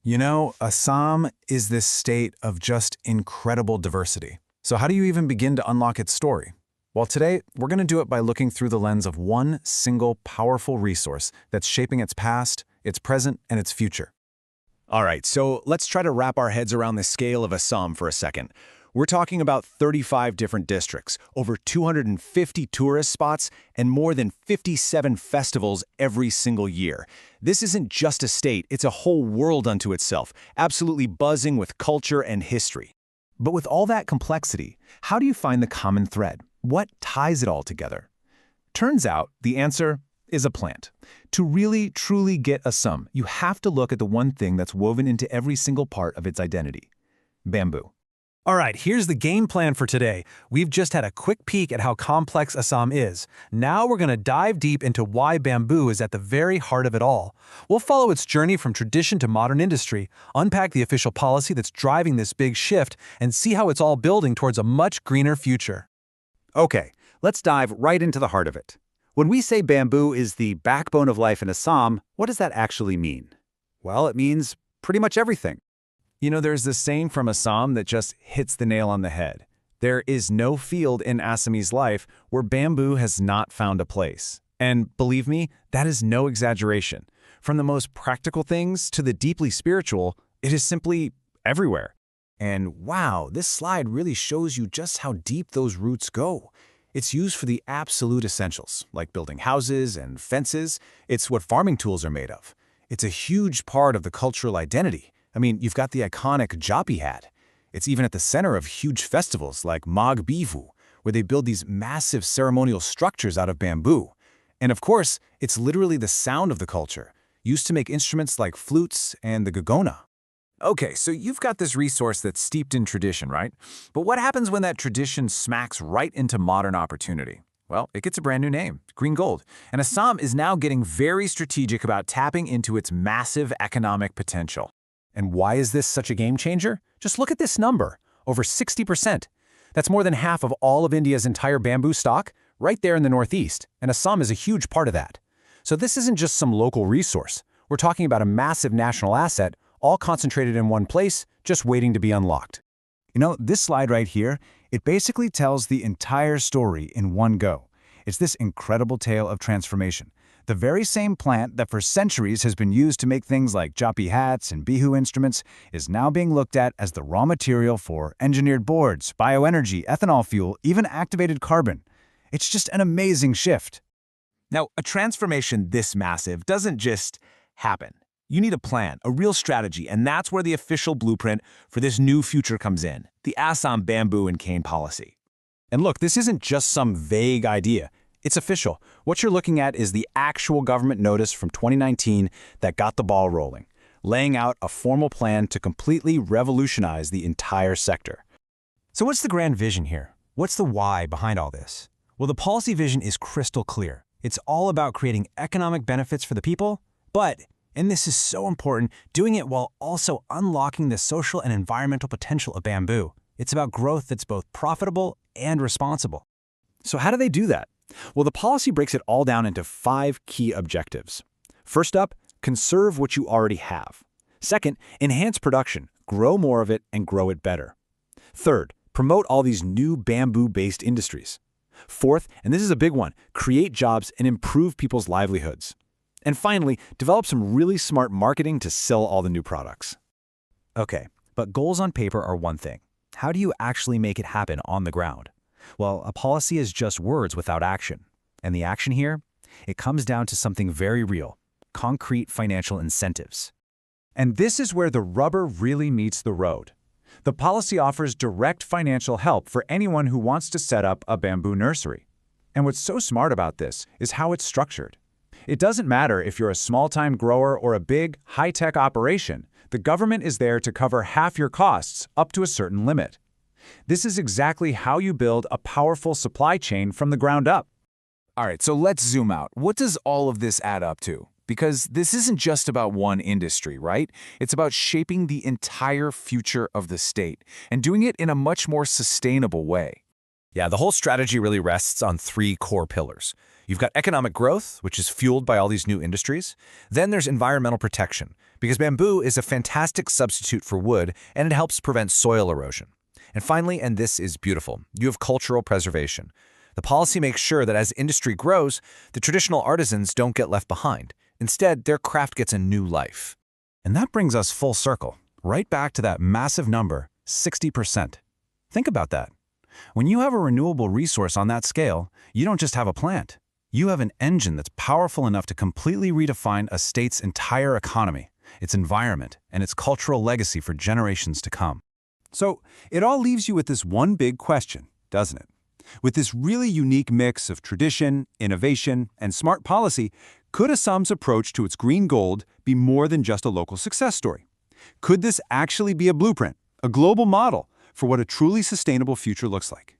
You know, Assam is this state of just incredible diversity. So how do you even begin to unlock its story? Well, today, we're going to do it by looking through the lens of one single powerful resource that's shaping its past, its present, and its future. All right, so let's try to wrap our heads around the scale of Assam for a second. We're talking about 35 different districts, over 250 tourist spots, and more than 57 festivals every single year. This isn't just a state, it's a whole world unto itself, absolutely buzzing with culture and history. But with all that complexity, how do you find the common thread? What ties it all together? Turns out the answer is a plant. To really, truly get Assam, you have to look at the one thing that's woven into every single part of its identity: bamboo. All right, here's the game plan for today. We've just had a quick peek at how complex Assam is. Now we're going to dive deep into why bamboo is at the very heart of it all. We'll follow its journey from tradition to modern industry, unpack the official policy that's driving this big shift, and see how it's all building towards a much greener future. Okay, let's dive right into the heart of it. When we say bamboo is the backbone of life in Assam, what does that actually mean? Well, it means pretty much everything. You know, there's this saying from Assam that just hits the nail on the head. There is no field in Assamese life where bamboo has not found a place. And believe me, that is no exaggeration. From the most practical things to the deeply spiritual, it is simply everywhere. And wow, this slide really shows you just how deep those roots go. It's used for the absolute essentials, like building houses and fences. It's what farming tools are made of. It's a huge part of the cultural identity. I mean, you've got the iconic Japi hat. It's even at the center of huge festivals like Mag Bihu, where they build these massive ceremonial structures out of bamboo. And of course, it's literally the sound of the culture, used to make instruments like flutes and the gogona. Okay, so you've got this resource that's steeped in tradition, right? But what happens when that tradition smacks right into modern opportunity? Well, it gets a brand new name, GreenGold. And Assam is now getting very strategic about tapping into its massive economic potential. And why is this such a game changer? Just look at this number, over 60%. That's more than half of all of India's entire bamboo stock, right there in the Northeast, and Assam is a huge part of that. So this isn't just some local resource. We're talking about a massive national asset, all concentrated in one place, just waiting to be unlocked. You know, this slide right here, it basically tells the entire story in one go. It's this incredible tale of transformation. The very same plant that for centuries has been used to make things like Japi hats and Bihu instruments is now being looked at as the raw material for engineered boards, bioenergy, ethanol fuel, even activated carbon. It's just an amazing shift. Now, a transformation this massive doesn't just happen. You need a plan, a real strategy, and that's where the official blueprint for this new future comes in, the Assam Bamboo and Cane Policy. And look, this isn't just some vague idea. It's official. What you're looking at is the actual government notice from 2019 that got the ball rolling, laying out a formal plan to completely revolutionize the entire sector. So what's the grand vision here? What's the why behind all this? Well, the policy vision is crystal clear. It's all about creating economic benefits for the people, but, and this is so important, doing it while also unlocking the social and environmental potential of bamboo. It's about growth that's both profitable and responsible. So how do they do that? Well, the policy breaks it all down into 5 key objectives. First up, conserve what you already have. Second, enhance production, grow more of it and grow it better. Third, promote all these new bamboo-based industries. Fourth, and this is a big one, create jobs and improve people's livelihoods. And finally, develop some really smart marketing to sell all the new products. Okay, but goals on paper are one thing. How do you actually make it happen on the ground? Well, a policy is just words without action. And the action here? It comes down to something very real: concrete financial incentives. And this is where the rubber really meets the road. The policy offers direct financial help for anyone who wants to set up a bamboo nursery. And what's so smart about this is how it's structured. It doesn't matter if you're a small-time grower or a big, high-tech operation, the government is there to cover half your costs up to a certain limit. This is exactly how you build a powerful supply chain from the ground up. All right, so let's zoom out. What does all of this add up to? Because this isn't just about one industry, right? It's about shaping the entire future of the state and doing it in a much more sustainable way. Yeah, the whole strategy really rests on three core pillars. You've got economic growth, which is fueled by all these new industries. Then there's environmental protection, because bamboo is a fantastic substitute for wood and it helps prevent soil erosion. And finally, and this is beautiful, you have cultural preservation. The policy makes sure that as industry grows, the traditional artisans don't get left behind. Instead, their craft gets a new life. And that brings us full circle, right back to that massive number, 60%. Think about that. When you have a renewable resource on that scale, you don't just have a plant. You have an engine that's powerful enough to completely redefine a state's entire economy, its environment, and its cultural legacy for generations to come. So it all leaves you with this one big question, doesn't it? With this really unique mix of tradition, innovation, and smart policy, could Assam's approach to its green gold be more than just a local success story? Could this actually be a blueprint, a global model, for what a truly sustainable future looks like?